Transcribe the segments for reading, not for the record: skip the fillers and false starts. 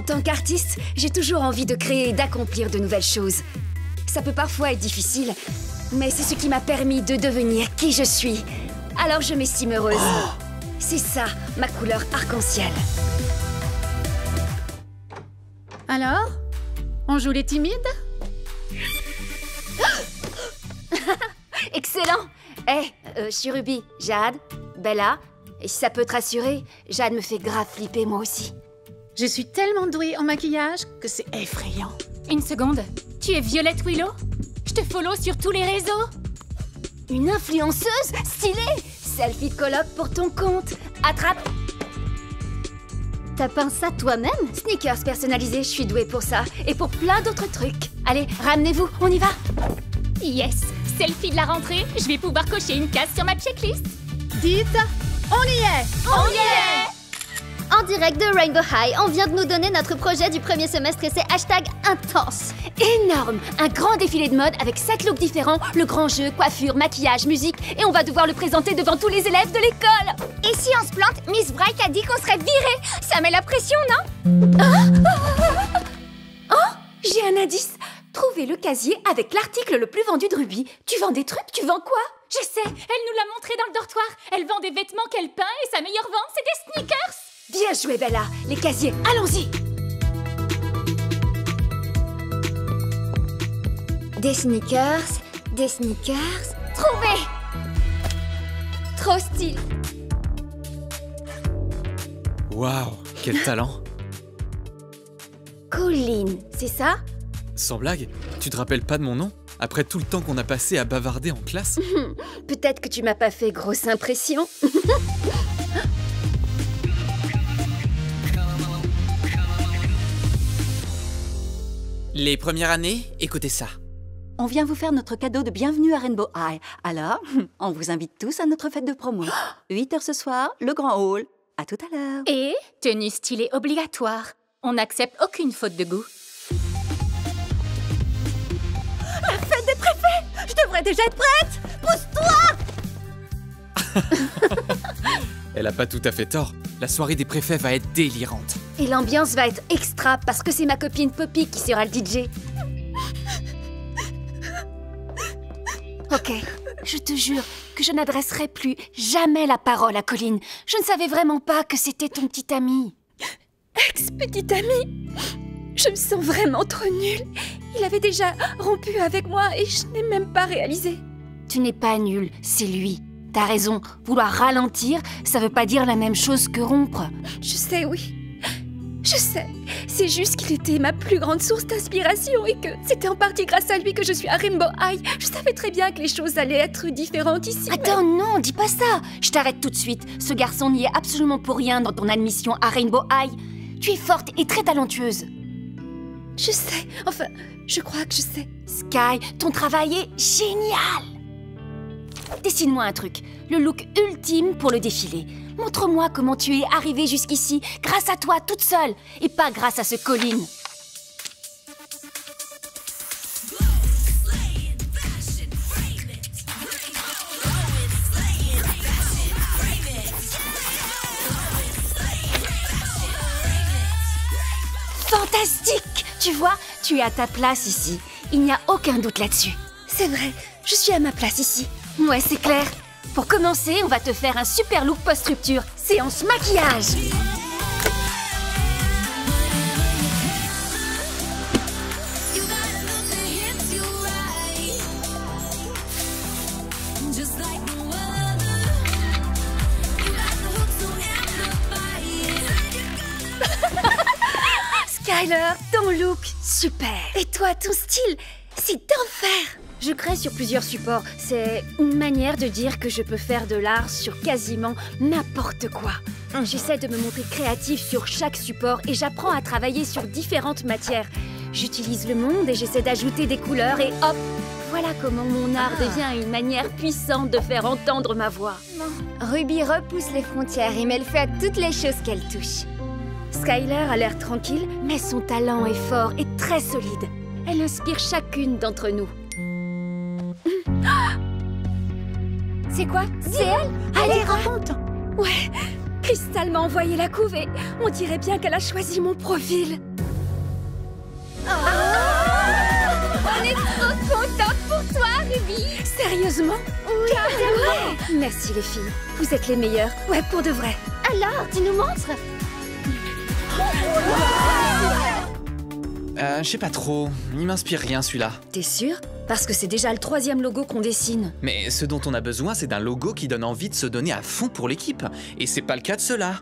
tant qu'artiste, j'ai toujours envie de créer et d'accomplir de nouvelles choses. Ça peut parfois être difficile, mais c'est ce qui m'a permis de devenir qui je suis. Alors je m'estime heureuse. Oh! C'est ça, ma couleur arc-en-ciel. Alors, on joue les timides? Excellent! Je suis Ruby, Jade, Bella. Et si ça peut te rassurer, Jade me fait grave flipper moi aussi. Je suis tellement douée en maquillage que c'est effrayant. Une seconde, tu es Violette Willow? Je te follow sur tous les réseaux. Une influenceuse? Stylée! Selfie de coloc pour ton compte. Attrape! T'as peint ça toi-même? Sneakers personnalisés, je suis douée pour ça. Et pour plein d'autres trucs. Allez, ramenez-vous, on y va! Yes! Selfie de la rentrée, je vais pouvoir cocher une case sur ma checklist. Dites, on y est! On y est! En direct de Rainbow High, on vient de nous donner notre projet du premier semestre et c'est #intense. Énorme! Un grand défilé de mode avec 7 looks différents, le grand jeu, coiffure, maquillage, musique, et on va devoir le présenter devant tous les élèves de l'école! Et si on se plante, Miss Bright a dit qu'on serait virés. Ça met la pression, non? Oh! J'ai un indice! Trouvez le casier avec l'article le plus vendu de Ruby. Tu vends des trucs? Tu vends quoi? Je sais, elle nous l'a montré dans le dortoir. Elle vend des vêtements qu'elle peint et sa meilleure vente, c'est des sneakers. Bien joué, Bella. Les casiers, allons-y. Des sneakers. Trouvé! Trop stylé. Waouh, quel talent! Colline, c'est ça? Sans blague, tu te rappelles pas de mon nom? Après tout le temps qu'on a passé à bavarder en classe? Peut-être que tu m'as pas fait grosse impression. Les premières années, écoutez ça. On vient vous faire notre cadeau de bienvenue à Rainbow High. Alors, on vous invite tous à notre fête de promo. 8h ce soir, le grand hall. À tout à l'heure. Et tenue stylée obligatoire. On n'accepte aucune faute de goût. La fête des préfets! Je devrais déjà être prête! Pousse-toi! Elle a pas tout à fait tort. La soirée des préfets va être délirante. Et l'ambiance va être extra parce que c'est ma copine Poppy qui sera le DJ. Ok, je te jure que je n'adresserai plus jamais la parole à Colline. Je ne savais vraiment pas que c'était ton petit ami. Ex-petit ami? Je me sens vraiment trop nulle. Il avait déjà rompu avec moi et je n'ai même pas réalisé. Tu n'es pas nulle, c'est lui. T'as raison, vouloir ralentir, ça veut pas dire la même chose que rompre. Je sais, oui. Je sais. C'est juste qu'il était ma plus grande source d'inspiration et que c'était en partie grâce à lui que je suis à Rainbow High. Je savais très bien que les choses allaient être différentes ici. Attends, non, dis pas ça. Je t'arrête tout de suite. Ce garçon n'y est absolument pour rien dans ton admission à Rainbow High. Tu es forte et très talentueuse. Je sais. Enfin, je crois que je sais. Sky, ton travail est génial. Dessine-moi un truc. Le look ultime pour le défilé. Montre-moi comment tu es arrivée jusqu'ici, grâce à toi, toute seule, et pas grâce à ce Colline. Fantastique! Tu vois, tu es à ta place ici. Il n'y a aucun doute là-dessus. C'est vrai, je suis à ma place ici. Ouais, c'est clair. Pour commencer, on va te faire un super look post-rupture. Séance maquillage. Skyler, ton look, super. Et toi, ton style, c'est d'enfer. Je crée sur plusieurs supports. C'est une manière de dire que je peux faire de l'art sur quasiment n'importe quoi. J'essaie de me montrer créative sur chaque support et j'apprends à travailler sur différentes matières. J'utilise le monde et j'essaie d'ajouter des couleurs et hop, voilà comment mon art devient une manière puissante de faire entendre ma voix. Ruby repousse les frontières et met le feu à toutes les choses qu'elle touche. Skyler a l'air tranquille, mais son talent est fort et très solide. Elle inspire chacune d'entre nous. C'est quoi? C'est elle? Allez, raconte! Ouais, Crystal m'a envoyé la couve et on dirait bien qu'elle a choisi mon profil. pour toi, Ruby. Sérieusement? Oui, ouais. Merci les filles, vous êtes les meilleures. Ouais, pour de vrai. Alors, tu nous montres? Je sais pas trop, il m'inspire rien celui-là. T'es sûr? Parce que c'est déjà le 3e logo qu'on dessine. Mais ce dont on a besoin, c'est d'un logo qui donne envie de se donner à fond pour l'équipe. Et c'est pas le cas de ceux-là.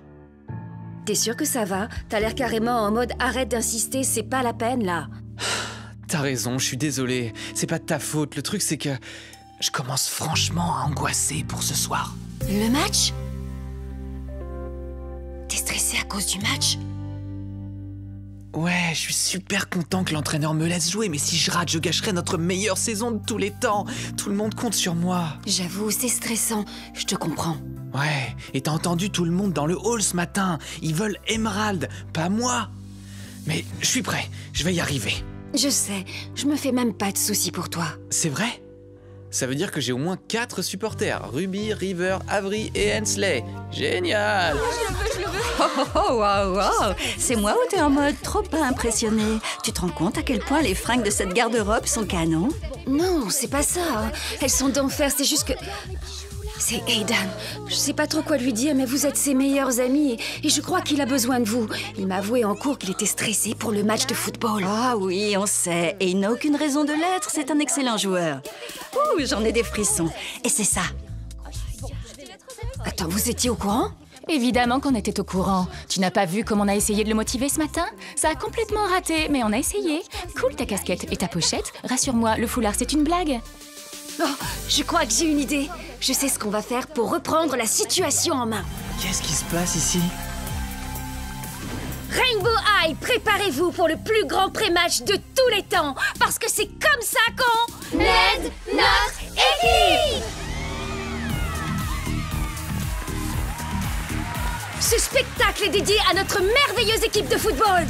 T'es sûr que ça va? T'as l'air carrément en mode arrête d'insister, c'est pas la peine là. T'as raison, je suis désolé. C'est pas de ta faute, le truc c'est que... je commence franchement à angoisser pour ce soir. Le match? T'es stressé à cause du match? Ouais, je suis super content que l'entraîneur me laisse jouer, mais si je rate, je gâcherai notre meilleure saison de tous les temps. Tout le monde compte sur moi. J'avoue, c'est stressant. Je te comprends. Ouais, et t'as entendu tout le monde dans le hall ce matin. Ils veulent Emerald, pas moi. Mais je suis prêt, je vais y arriver. Je sais, je me fais même pas de soucis pour toi. C'est vrai? Ça veut dire que j'ai au moins 4 supporters. Ruby, River, Avery et Hensley. Génial! Oh, wow. C'est moi ou t'es en mode trop pas impressionné? Tu te rends compte à quel point les fringues de cette garde-robe sont canon? Non, c'est pas ça. Hein. Elles sont d'enfer, c'est juste que... C'est Aidan. Je sais pas trop quoi lui dire, mais vous êtes ses meilleurs amis et je crois qu'il a besoin de vous. Il m'a avoué en cours qu'il était stressé pour le match de football. Ah oui, on sait. Et il n'a aucune raison de l'être, c'est un excellent joueur. Ouh, j'en ai des frissons. Et c'est ça. Attends, vous étiez au courant? Évidemment qu'on était au courant. Tu n'as pas vu comme on a essayé de le motiver ce matin? Ça a complètement raté, mais on a essayé. Cool ta casquette et ta pochette. Rassure-moi, le foulard c'est une blague. Oh, je crois que j'ai une idée. Je sais ce qu'on va faire pour reprendre la situation en main. Qu'est-ce qui se passe ici? Rainbow High, préparez-vous pour le plus grand pré-match de tous les temps, parce que c'est comme ça qu'on aide notre équipe. Ce spectacle est dédié à notre merveilleuse équipe de football.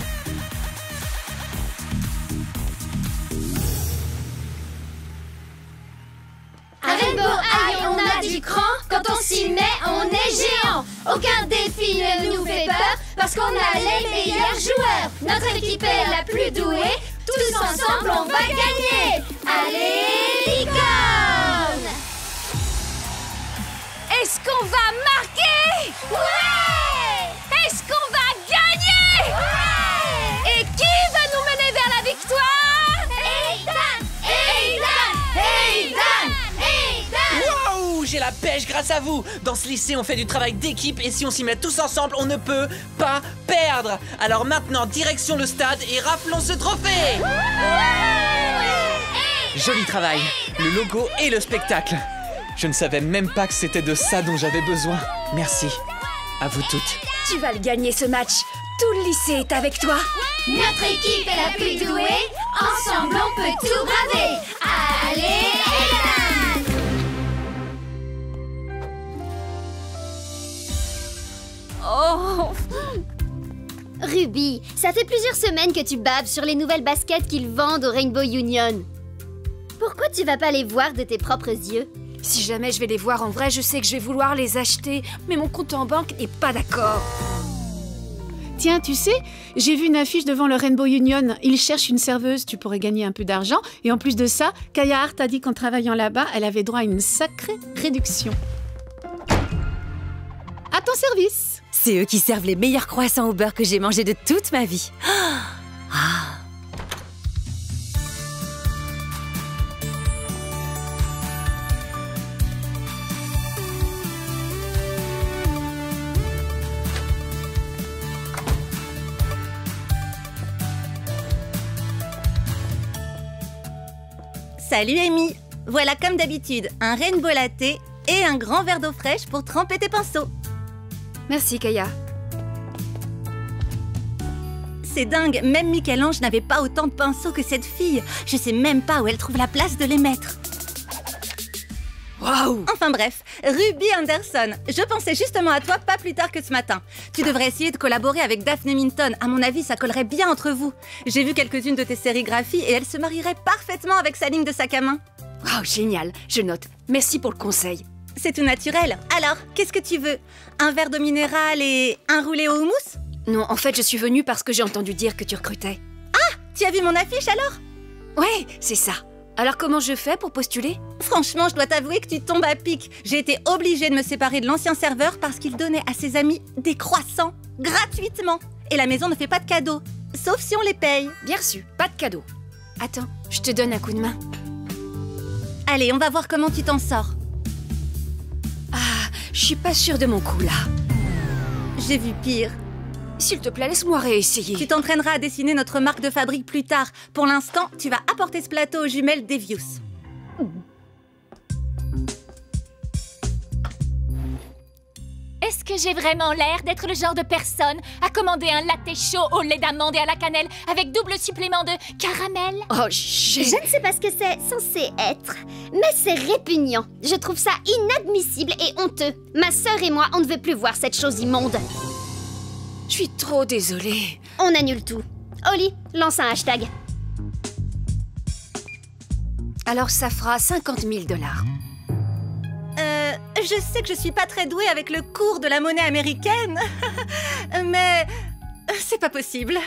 À Rainbow High, on a du cran. Quand on s'y met, on est géant. Aucun défi ne nous fait peur parce qu'on a les meilleurs joueurs. Notre équipe est la plus douée. Tous ensemble, on va gagner. Allez, licorne! Est-ce qu'on va marquer? Ouais! Est-ce qu'on va gagner? Ouais! Et qui va nous mener vers la victoire? Aidan! Aidan! Aidan! Aidan! Waouh, j'ai la pêche grâce à vous. Dans ce lycée, on fait du travail d'équipe et si on s'y met tous ensemble, on ne peut pas perdre. Alors maintenant, direction le stade et raflons ce trophée. Joli travail, le logo et le spectacle. Je ne savais même pas que c'était de ça dont j'avais besoin. Merci. À vous toutes. Tu vas le gagner ce match. Tout le lycée est avec toi. Notre équipe est la plus douée. Ensemble, on peut tout braver. Allez, Aidan! Oh! Ruby, ça fait plusieurs semaines que tu baves sur les nouvelles baskets qu'ils vendent au Rainbow Union. Pourquoi tu vas pas les voir de tes propres yeux? Si jamais je vais les voir en vrai, je sais que je vais vouloir les acheter, mais mon compte en banque n'est pas d'accord. Tiens, tu sais, j'ai vu une affiche devant le Rainbow Union. Ils cherchent une serveuse, tu pourrais gagner un peu d'argent. Et en plus de ça, Kaya Hart a dit qu'en travaillant là-bas, elle avait droit à une sacrée réduction. À ton service. C'est eux qui servent les meilleurs croissants au beurre que j'ai mangés de toute ma vie. Ah. Salut Amy. Voilà comme d'habitude, un rainbow latte et un grand verre d'eau fraîche pour tremper tes pinceaux. Merci Kaya. C'est dingue, même Michel-Ange n'avait pas autant de pinceaux que cette fille. Je sais même pas où elle trouve la place de les mettre. Waouh! Enfin bref, Ruby Anderson, je pensais justement à toi pas plus tard que ce matin. Tu devrais essayer de collaborer avec Daphne Minton, à mon avis ça collerait bien entre vous. J'ai vu quelques-unes de tes sérigraphies et elle se marierait parfaitement avec sa ligne de sac à main. Wow, génial, je note. Merci pour le conseil. C'est tout naturel. Alors, qu'est-ce que tu veux? Un verre d'eau minérale et un roulé au houmous? Non, en fait je suis venue parce que j'ai entendu dire que tu recrutais. Ah! Tu as vu mon affiche alors? Ouais, c'est ça. Alors comment je fais pour postuler? Franchement, je dois t'avouer que tu tombes à pic. J'ai été obligée de me séparer de l'ancien serveur parce qu'il donnait à ses amis des croissants gratuitement. Et la maison ne fait pas de cadeaux, sauf si on les paye. Bien reçu, pas de cadeau. Attends, je te donne un coup de main. Allez, on va voir comment tu t'en sors. Ah, je suis pas sûre de mon coup là. J'ai vu pire. S'il te plaît, laisse-moi réessayer. Tu t'entraîneras à dessiner notre marque de fabrique plus tard. Pour l'instant, tu vas apporter ce plateau aux jumelles Devious. Est-ce que j'ai vraiment l'air d'être le genre de personne à commander un latte chaud au lait d'amande et à la cannelle avec double supplément de caramel? Oh, Je ne sais pas ce que c'est censé être, mais c'est répugnant. Je trouve ça inadmissible et honteux. Ma sœur et moi, on ne veut plus voir cette chose immonde. Je suis trop désolée. On annule tout. Oli, lance un hashtag. Alors ça fera 50 000 $. Je sais que je suis pas très douée avec le cours de la monnaie américaine, mais c'est pas possible.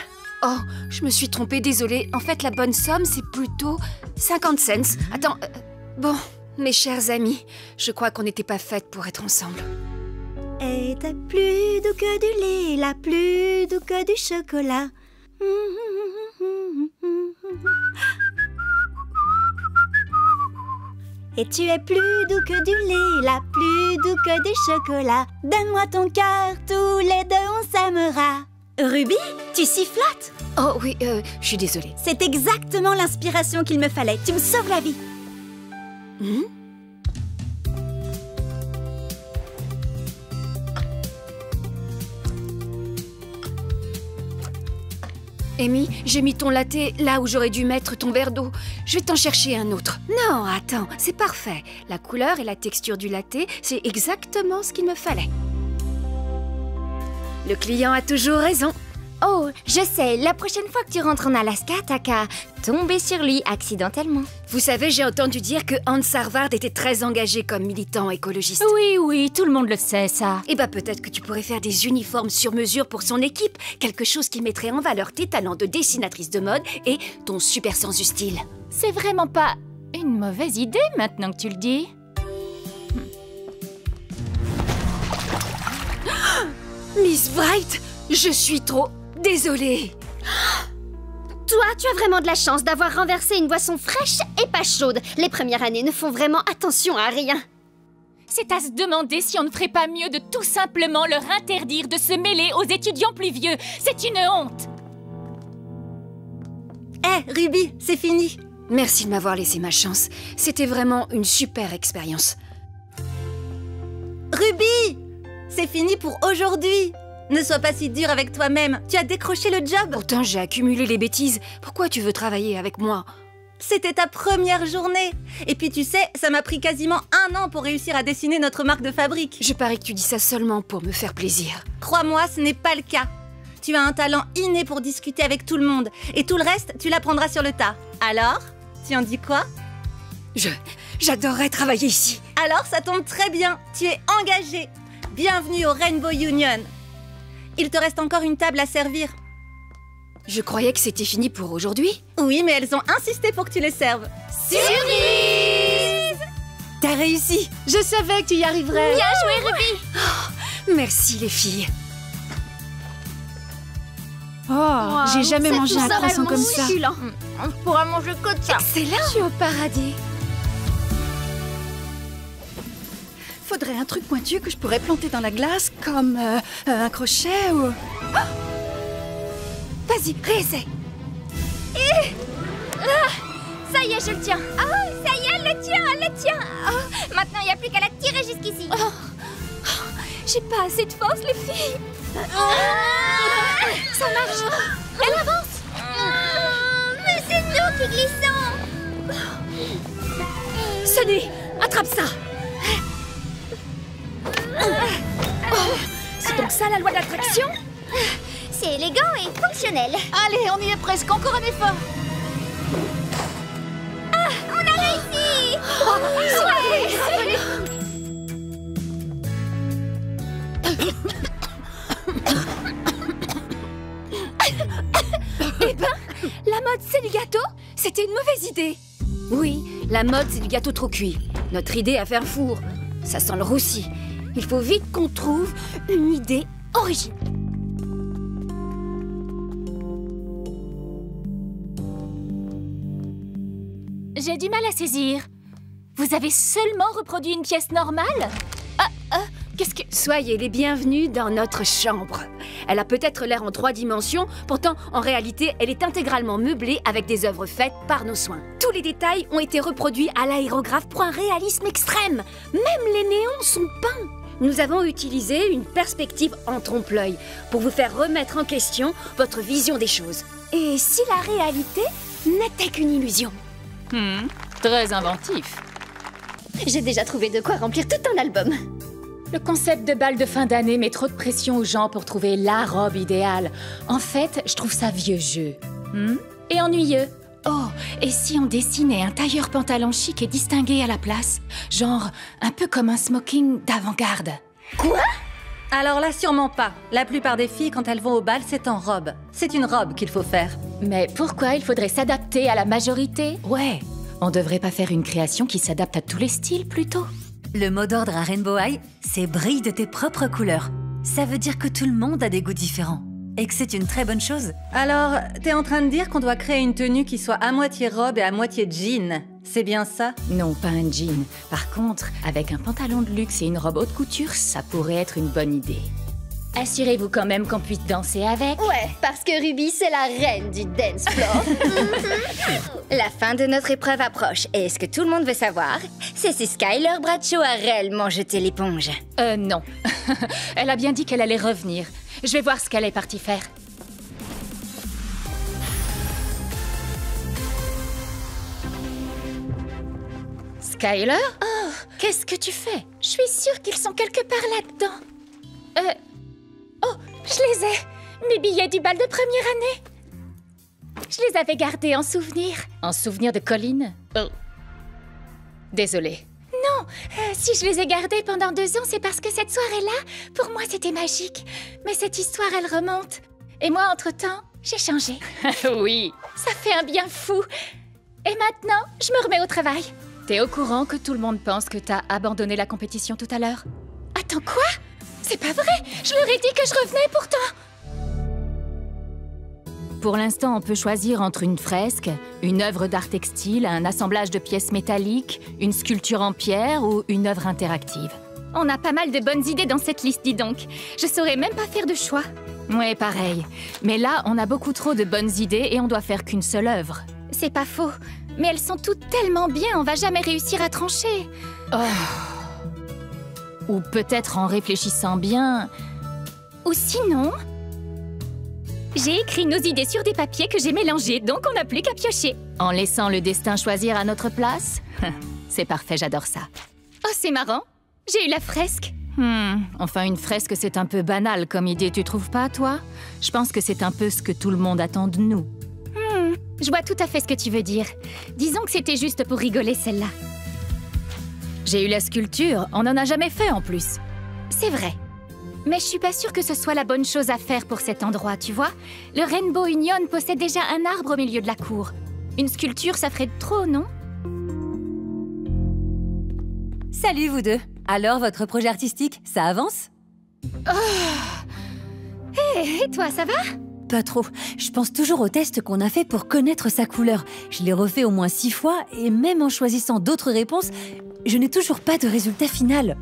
Oh, je me suis trompée, désolée. En fait, la bonne somme, c'est plutôt 50 cents. Attends, bon, mes chers amis, je crois qu'on n'était pas faites pour être ensemble. Était plus doux que du lait, la plus doux que du chocolat. Et tu es plus doux que du lait, la plus doux que du chocolat. Donne-moi ton cœur, tous les deux on s'aimera. Ruby, tu sifflotes? Oh oui, je suis désolée. C'est exactement l'inspiration qu'il me fallait. Tu me sauves la vie. Amy, j'ai mis ton latte là où j'aurais dû mettre ton verre d'eau. Je vais t'en chercher un autre. Non, attends, c'est parfait. La couleur et la texture du latte, c'est exactement ce qu'il me fallait. Le client a toujours raison. Oh, je sais, la prochaine fois que tu rentres en Alaska, t'as qu'à tomber sur lui accidentellement. Vous savez, j'ai entendu dire que Hans Harvard était très engagé comme militant écologiste. Oui, tout le monde le sait, ça. Eh ben peut-être que tu pourrais faire des uniformes sur mesure pour son équipe. Quelque chose qui mettrait en valeur tes talents de dessinatrice de mode et ton super sens du style. C'est vraiment pas une mauvaise idée, maintenant que tu le dis. Miss Bright, je suis trop désolée. Toi, tu as vraiment de la chance d'avoir renversé une boisson fraîche et pas chaude. Les premières années ne font vraiment attention à rien. C'est à se demander si on ne ferait pas mieux de tout simplement leur interdire de se mêler aux étudiants plus vieux. C'est une honte. Hé, Ruby, c'est fini. Merci de m'avoir laissé ma chance. C'était vraiment une super expérience. Ruby, c'est fini pour aujourd'hui. Ne sois pas si dur avec toi-même. Tu as décroché le job. Pourtant, j'ai accumulé les bêtises. Pourquoi tu veux travailler avec moi? C'était ta première journée. Et puis tu sais, ça m'a pris quasiment 1 an pour réussir à dessiner notre marque de fabrique. Je parie que tu dis ça seulement pour me faire plaisir. Crois-moi, ce n'est pas le cas. Tu as un talent inné pour discuter avec tout le monde. Et tout le reste, tu l'apprendras sur le tas. Alors, tu en dis quoi? J'adorerais travailler ici. Alors, ça tombe très bien. Tu es engagé. Bienvenue au Rainbow Union. Il te reste encore une table à servir. Je croyais que c'était fini pour aujourd'hui. Oui, mais elles ont insisté pour que tu les serves. Surprise! T'as réussi. Je savais que tu y arriverais. Bien joué, Ruby! Merci les filles. Oh, j'ai jamais mangé un croissant comme ça. On pourra manger que ça. Excellent. Je suis au paradis. Faudrait un truc pointu que je pourrais planter dans la glace, comme un crochet ou... Oh, vas-y, réessaie. Ça y est, je le tiens. Oh, ça y est, elle le tient. Oh, maintenant, il n'y a plus qu'à la tirer jusqu'ici. J'ai pas assez de force, les filles. Ça marche. Elle avance. Mais c'est nous qui glissons. Sunny, attrape ça. C'est donc ça la loi de l'attraction? C'est élégant et fonctionnel. Allez, on y est presque, encore un effort. On a réussi. Eh ben, la mode c'est les gâteaux. C'était une mauvaise idée. Oui, la mode, c'est du gâteau trop cuit. Notre idée à faire four, ça sent le roussi. Il faut vite qu'on trouve une idée originale. J'ai du mal à saisir. Vous avez seulement reproduit une pièce normale? Qu'est-ce que... Soyez les bienvenus dans notre chambre. Elle a peut-être l'air en 3 dimensions, pourtant, en réalité, elle est intégralement meublée avec des œuvres faites par nos soins. Tous les détails ont été reproduits à l'aérographe pour un réalisme extrême. Même les néons sont peints. Nous avons utilisé une perspective en trompe-l'œil pour vous faire remettre en question votre vision des choses. Et si la réalité n'était qu'une illusion? Très inventif. J'ai déjà trouvé de quoi remplir tout un album. Le concept de bal de fin d'année met trop de pression aux gens pour trouver la robe idéale. En fait, je trouve ça vieux jeu. Et ennuyeux. Oh, et si on dessinait un tailleur pantalon chic et distingué à la place? Genre, un peu comme un smoking d'avant-garde. Quoi? Alors là, sûrement pas. La plupart des filles, quand elles vont au bal, c'est en robe. C'est une robe qu'il faut faire. Mais pourquoi il faudrait s'adapter à la majorité? Ouais, on devrait pas faire une création qui s'adapte à tous les styles, plutôt? Le mot d'ordre à Rainbow High, c'est brille de tes propres couleurs. Ça veut dire que tout le monde a des goûts différents. Et que c'est une très bonne chose. Alors, t'es en train de dire qu'on doit créer une tenue qui soit à moitié robe et à moitié jean. C'est bien ça? Non, pas un jean. Par contre, avec un pantalon de luxe et une robe haute couture, ça pourrait être une bonne idée. Assurez-vous quand même qu'on puisse danser avec. Ouais, parce que Ruby, c'est la reine du dance floor. La fin de notre épreuve approche. Et ce que tout le monde veut savoir, c'est si Skyler Bradshaw a réellement jeté l'éponge. Non. Elle a bien dit qu'elle allait revenir. Je vais voir ce qu'elle est partie faire. Skyler? Oh, qu'est-ce que tu fais? Je suis sûre qu'ils sont quelque part là-dedans. Oh, je les ai! Mes billets du bal de première année! Je les avais gardés en souvenir. En souvenir de Colline? Oh. Désolée. Non, si je les ai gardés pendant 2 ans, c'est parce que cette soirée-là, pour moi, c'était magique. Mais cette histoire, elle remonte. Et moi, entre-temps, j'ai changé. Oui. Ça fait un bien fou. Et maintenant, je me remets au travail. T'es au courant que tout le monde pense que t'as abandonné la compétition tout à l'heure? Attends, quoi? C'est pas vrai! Je leur ai dit que je revenais pourtant! Pour l'instant, on peut choisir entre une fresque, une œuvre d'art textile, un assemblage de pièces métalliques, une sculpture en pierre ou une œuvre interactive. On a pas mal de bonnes idées dans cette liste, dis donc. Je saurais même pas faire de choix. Ouais, pareil. Mais là, on a beaucoup trop de bonnes idées et on doit faire qu'une seule œuvre. C'est pas faux. Mais elles sont toutes tellement bien, on va jamais réussir à trancher. Oh. Ou peut-être en réfléchissant bien. Ou sinon... J'ai écrit nos idées sur des papiers que j'ai mélangés, donc on n'a plus qu'à piocher. En laissant le destin choisir à notre place? C'est parfait, j'adore ça. Oh, c'est marrant. J'ai eu la fresque. Enfin, une fresque, c'est un peu banal comme idée, tu trouves pas, toi? Je pense que c'est un peu ce que tout le monde attend de nous. Je vois tout à fait ce que tu veux dire. Disons que c'était juste pour rigoler, celle-là. J'ai eu la sculpture, on n'en a jamais fait en plus. C'est vrai. Mais je suis pas sûre que ce soit la bonne chose à faire pour cet endroit, tu vois? Le Rainbow Union possède déjà un arbre au milieu de la cour. Une sculpture, ça ferait trop, non? Salut vous deux. Alors, votre projet artistique, ça avance? Et toi, ça va? Pas trop. Je pense toujours au test qu'on a fait pour connaître sa couleur. Je l'ai refait au moins 6 fois, et même en choisissant d'autres réponses, je n'ai toujours pas de résultat final.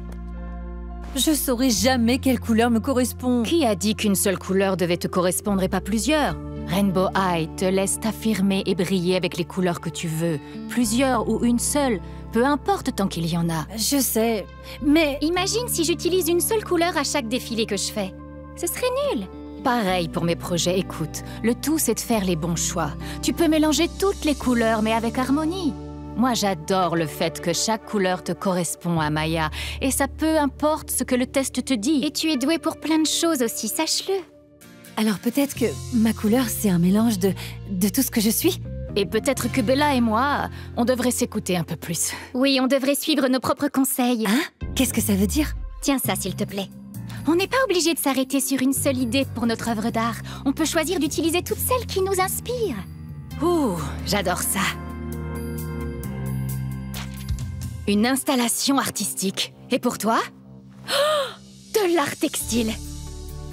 Je saurai jamais quelle couleur me correspond. Qui a dit qu'une seule couleur devait te correspondre et pas plusieurs? Rainbow High te laisse t'affirmer et briller avec les couleurs que tu veux. Plusieurs ou une seule, peu importe tant qu'il y en a. Je sais, mais... Imagine si j'utilise une seule couleur à chaque défilé que je fais. Ce serait nul. Pareil pour mes projets, écoute. Le tout, c'est de faire les bons choix. Tu peux mélanger toutes les couleurs, mais avec harmonie. Moi, j'adore le fait que chaque couleur te correspond à Maya. Et ça peu importe ce que le test te dit. Et tu es douée pour plein de choses aussi, sache-le. Alors peut-être que ma couleur, c'est un mélange de tout ce que je suis? Et peut-être que Bella et moi, on devrait s'écouter un peu plus. Oui, on devrait suivre nos propres conseils. Hein? Qu'est-ce que ça veut dire? Tiens ça, s'il te plaît. On n'est pas obligé de s'arrêter sur une seule idée pour notre œuvre d'art. On peut choisir d'utiliser toutes celles qui nous inspirent. Ouh, j'adore ça. Une installation artistique. Et pour toi? Oh, de l'art textile.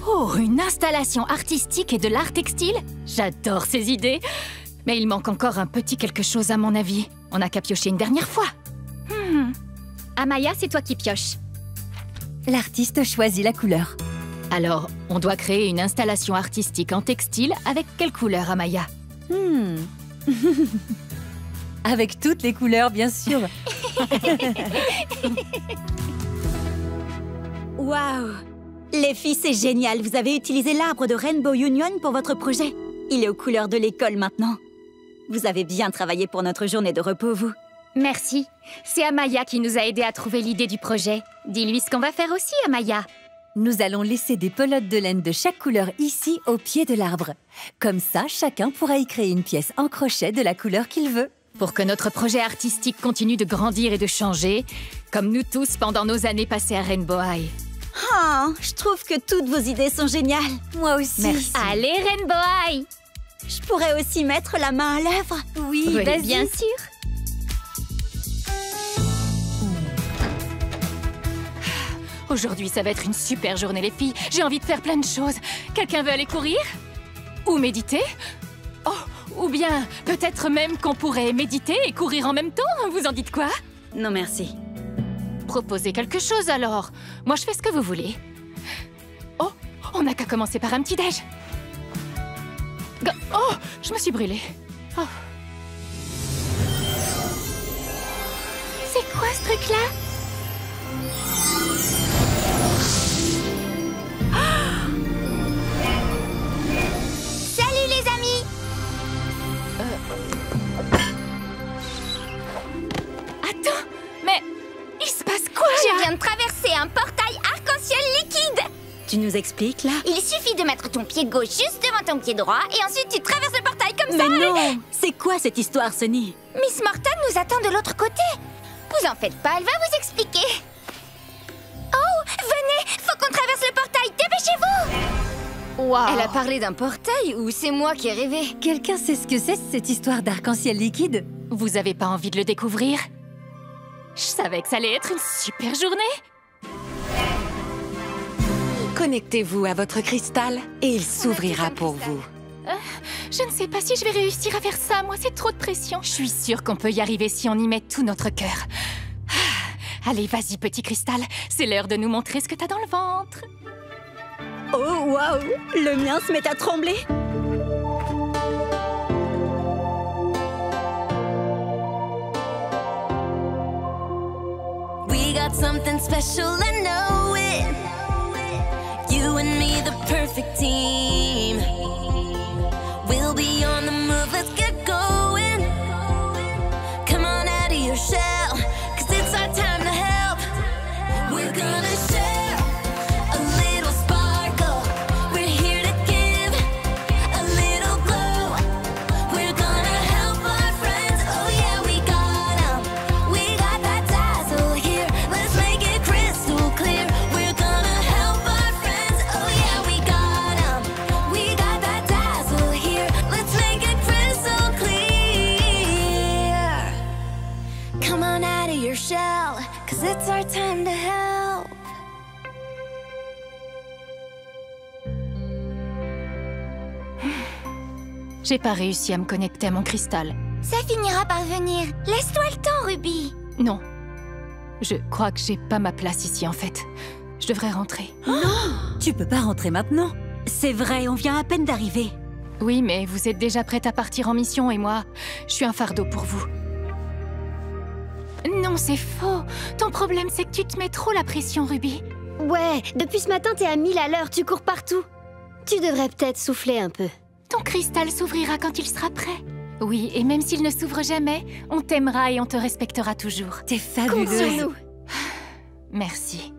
Oh, une installation artistique et de l'art textile? J'adore ces idées. Mais il manque encore un petit quelque chose à mon avis. On n'a qu'à piocher une dernière fois. Amaya, c'est toi qui pioches. L'artiste choisit la couleur. Alors, on doit créer une installation artistique en textile avec quelle couleur, Amaya? Avec toutes les couleurs, bien sûr. Waouh! Les filles, c'est génial. Vous avez utilisé l'arbre de Rainbow Union pour votre projet. Il est aux couleurs de l'école maintenant. Vous avez bien travaillé pour notre journée de repos, vous. Merci. C'est Amaya qui nous a aidés à trouver l'idée du projet. Dis-lui ce qu'on va faire aussi, Amaya. Nous allons laisser des pelotes de laine de chaque couleur ici, au pied de l'arbre. Comme ça, chacun pourra y créer une pièce en crochet de la couleur qu'il veut. Pour que notre projet artistique continue de grandir et de changer, comme nous tous pendant nos années passées à Rainbow High. Oh, je trouve que toutes vos idées sont géniales. Moi aussi. Merci. Allez, Rainbow High! Je pourrais aussi mettre la main à l'œuvre. Oui, Oui, vas-y. Bien sûr. Aujourd'hui, ça va être une super journée, les filles. J'ai envie de faire plein de choses. Quelqu'un veut aller courir? Ou méditer? Oh, ou bien, peut-être même qu'on pourrait méditer et courir en même temps. Vous en dites quoi? Non, merci. Proposez quelque chose, alors. Moi, je fais ce que vous voulez. Oh, on n'a qu'à commencer par un petit déj. Oh, je me suis brûlée. Oh. C'est quoi ce truc-là? Salut les amis! Attends, mais il se passe quoi, Je là? viens de traverser un portail arc-en-ciel liquide! Tu nous expliques, là? Il suffit de mettre ton pied gauche juste devant ton pied droit et ensuite tu traverses le portail comme ça! Mais non! C'est quoi cette histoire, Sunny? Miss Morton nous attend de l'autre côté! Vous en faites pas, elle va vous expliquer! Oh! Venez! Faut qu'on traverse le portail! Dépêchez-vous! Wow. Elle a parlé d'un portail ou c'est moi qui ai rêvé? Quelqu'un sait ce que c'est, cette histoire d'arc-en-ciel liquide? Vous avez pas envie de le découvrir? Je savais que ça allait être une super journée. Connectez-vous à votre cristal et il s'ouvrira pour vous. Je ne sais pas si je vais réussir à faire ça, moi, c'est trop de pression. Je suis sûre qu'on peut y arriver si on y met tout notre cœur. Allez, vas-y, petit cristal, c'est l'heure de nous montrer ce que t'as dans le ventre. Oh, waouh! Le mien se met à trembler. We got something special, I know it. You and me, the perfect team. We'll be on the move, let's get going. Come on out of your shell, 'cause it's our time to help. We're gonna share a little sparkle. We're here to give a little glow. We're gonna help our friends, oh yeah, we got 'em. We got that dazzle here, let's make it crystal clear. We're gonna help our friends, oh yeah, we got 'em. We got that dazzle here, let's make it crystal clear. Come on out of your shell, 'cause it's our time to help. J'ai pas réussi à me connecter à mon cristal. Ça finira par venir. Laisse-toi le temps, Ruby. Non. Je crois que j'ai pas ma place ici, en fait. Je devrais rentrer. Tu peux pas rentrer maintenant. C'est vrai, on vient à peine d'arriver. Oui, mais vous êtes déjà prête à partir en mission et moi, je suis un fardeau pour vous. Non, c'est faux. Ton problème, c'est que tu te mets trop la pression, Ruby. Ouais, depuis ce matin, t'es à 1000 à l'heure, tu cours partout. Tu devrais peut-être souffler un peu. Ton cristal s'ouvrira quand il sera prêt. Oui, et même s'il ne s'ouvre jamais, on t'aimera et on te respectera toujours. T'es Compte sur fabuleuse. nous. Merci.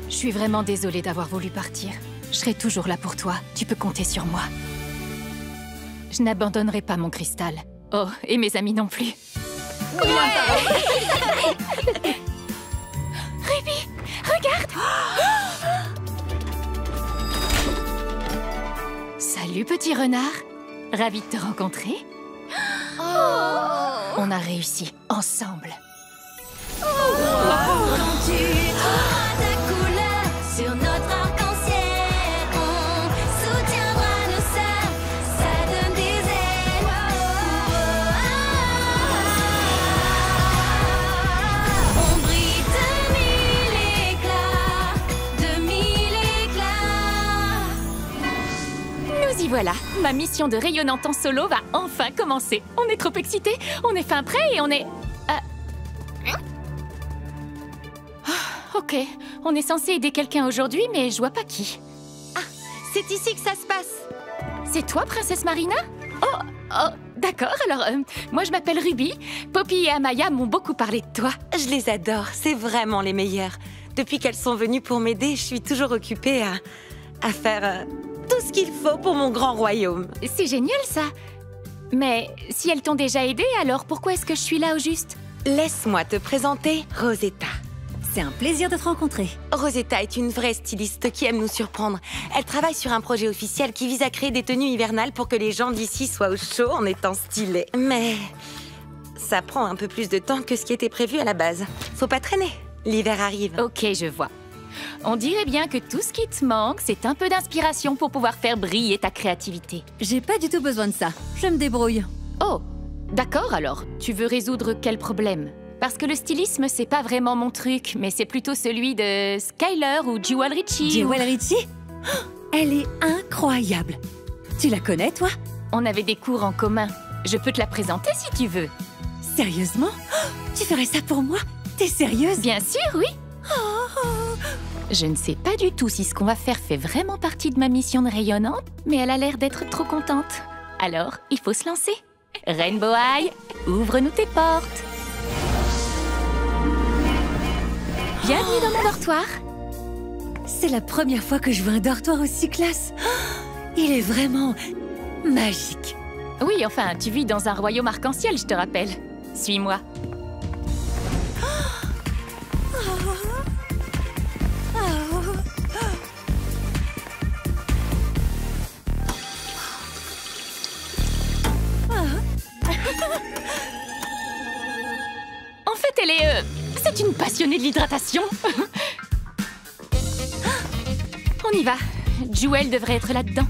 Je suis vraiment désolée d'avoir voulu partir. Je serai toujours là pour toi. Tu peux compter sur moi. Je n'abandonnerai pas mon cristal. Oh, et mes amis non plus. Ruby, regarde! Salut, petit renard. Ravi de te rencontrer. On a réussi, ensemble. Quand tu trouveras ta couleur sur notre arc-en-ciel, on soutiendra nos sœurs, ça donne des ailes. On brille de mille éclats. Nous y voilà. Ma mission de rayonnante en solo va enfin commencer. On est trop excités. On est fin prêt et on est... Ok, on est censé aider quelqu'un aujourd'hui, mais je vois pas qui. Ah, c'est ici que ça se passe. C'est toi, princesse Marina? Oh, d'accord, alors, moi je m'appelle Ruby. Poppy et Amaya m'ont beaucoup parlé de toi. Je les adore, c'est vraiment les meilleures. Depuis qu'elles sont venues pour m'aider, je suis toujours occupée à faire tout ce qu'il faut pour mon grand royaume. C'est génial, ça. Mais si elles t'ont déjà aidée, alors pourquoi est-ce que je suis là au juste? Laisse-moi te présenter Rosetta. C'est un plaisir de te rencontrer. Rosetta est une vraie styliste qui aime nous surprendre. Elle travaille sur un projet officiel qui vise à créer des tenues hivernales pour que les gens d'ici soient au chaud en étant stylés. Mais ça prend un peu plus de temps que ce qui était prévu à la base. Faut pas traîner, l'hiver arrive. Ok, je vois. On dirait bien que tout ce qui te manque, c'est un peu d'inspiration pour pouvoir faire briller ta créativité. J'ai pas du tout besoin de ça. Je me débrouille. Oh, d'accord alors. Tu veux résoudre quel problème? Parce que le stylisme, c'est pas vraiment mon truc, mais c'est plutôt celui de Skyler ou Jewel Richie. Jewel Richie? Elle est incroyable. Tu la connais, toi? On avait des cours en commun. Je peux te la présenter si tu veux. Sérieusement? Tu ferais ça pour moi? T'es sérieuse? Bien sûr, oui. Je ne sais pas du tout si ce qu'on va faire fait vraiment partie de ma mission de rayonnante, mais elle a l'air d'être trop contente. Alors, il faut se lancer. Rainbow High, ouvre-nous tes portes. Bienvenue dans mon dortoir. C'est la première fois que je vois un dortoir aussi classe. Il est vraiment magique. Oui, enfin, tu vis dans un royaume arc-en-ciel, je te rappelle. Suis-moi. En fait, elle est... c'est une passionnée de l'hydratation. On y va. Jewel devrait être là-dedans.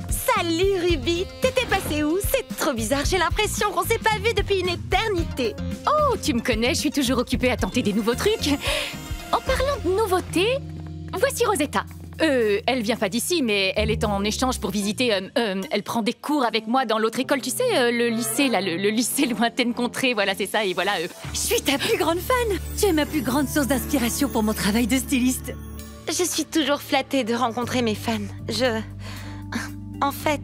Salut Ruby, t'étais passée où? C'est trop bizarre, j'ai l'impression qu'on s'est pas vu depuis une éternité. Oh, tu me connais, je suis toujours occupée à tenter des nouveaux trucs. En parlant de nouveautés, voici Rosetta. Elle vient pas d'ici, mais elle est en échange pour visiter... elle prend des cours avec moi dans l'autre école, tu sais, le lycée, là, le lycée lointaine contrée, voilà, c'est ça, et voilà... Je suis ta plus grande fan. Tu es ma plus grande source d'inspiration pour mon travail de styliste. Je suis toujours flattée de rencontrer mes fans. En fait...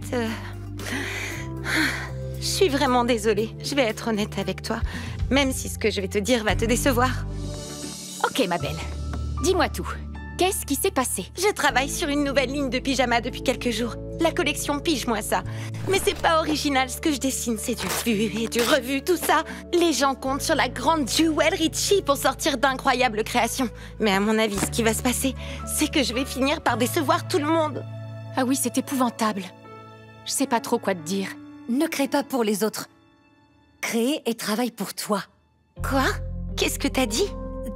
je suis vraiment désolée. Je vais être honnête avec toi, même si ce que je vais te dire va te décevoir. Ok, ma belle. Dis-moi tout. Qu'est-ce qui s'est passé? Je travaille sur une nouvelle ligne de pyjama depuis quelques jours. La collection Pige-moi ça. Mais c'est pas original, ce que je dessine, c'est du vu et du revu, tout ça. Les gens comptent sur la grande Jewel Richie pour sortir d'incroyables créations. Mais à mon avis, ce qui va se passer, c'est que je vais finir par décevoir tout le monde. Ah oui, c'est épouvantable. Je sais pas trop quoi te dire. Ne crée pas pour les autres. Crée et travaille pour toi. Quoi? Qu'est-ce que t'as dit?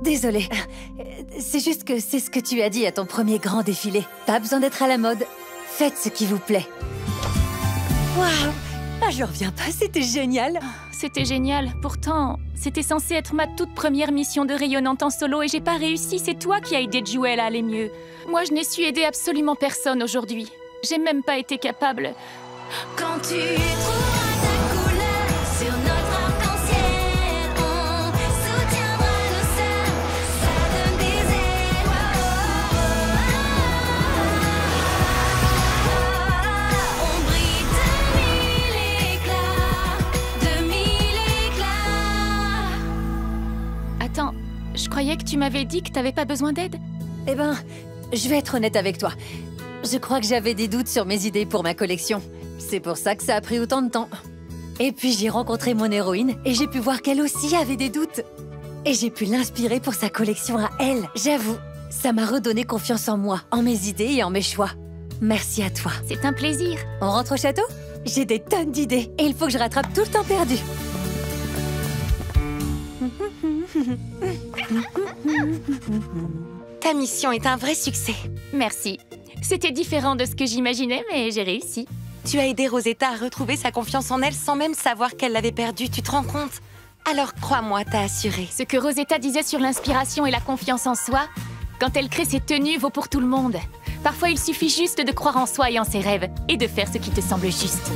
Désolée. C'est juste que c'est ce que tu as dit à ton premier grand défilé. Pas besoin d'être à la mode. Faites ce qui vous plaît. Waouh! Ah, je reviens pas, c'était génial. C'était génial. Pourtant, c'était censé être ma toute première mission de rayonnante en solo et j'ai pas réussi. C'est toi qui as aidé Jewel à aller mieux. Moi, je n'ai su aider absolument personne aujourd'hui. J'ai même pas été capable... Quand tu trouveras ta couleur sur notre arc-en-ciel, on soutiendra nos sœurs, ça donne des ailes. On brille de mille éclats. Attends, je croyais que tu m'avais dit que t'avais pas besoin d'aide. Eh ben, je vais être honnête avec toi. Je crois que j'avais des doutes sur mes idées pour ma collection. C'est pour ça que ça a pris autant de temps. Et puis j'ai rencontré mon héroïne et j'ai pu voir qu'elle aussi avait des doutes. Et j'ai pu l'inspirer pour sa collection à elle. J'avoue, ça m'a redonné confiance en moi, en mes idées et en mes choix. Merci à toi. C'est un plaisir. On rentre au château? J'ai des tonnes d'idées et il faut que je rattrape tout le temps perdu. Ta mission est un vrai succès. Merci. C'était différent de ce que j'imaginais, mais j'ai réussi. Tu as aidé Rosetta à retrouver sa confiance en elle sans même savoir qu'elle l'avait perdue, tu te rends compte? Alors crois-moi, t'as assuré. Ce que Rosetta disait sur l'inspiration et la confiance en soi, quand elle crée ses tenues, vaut pour tout le monde. Parfois, il suffit juste de croire en soi et en ses rêves, et de faire ce qui te semble juste.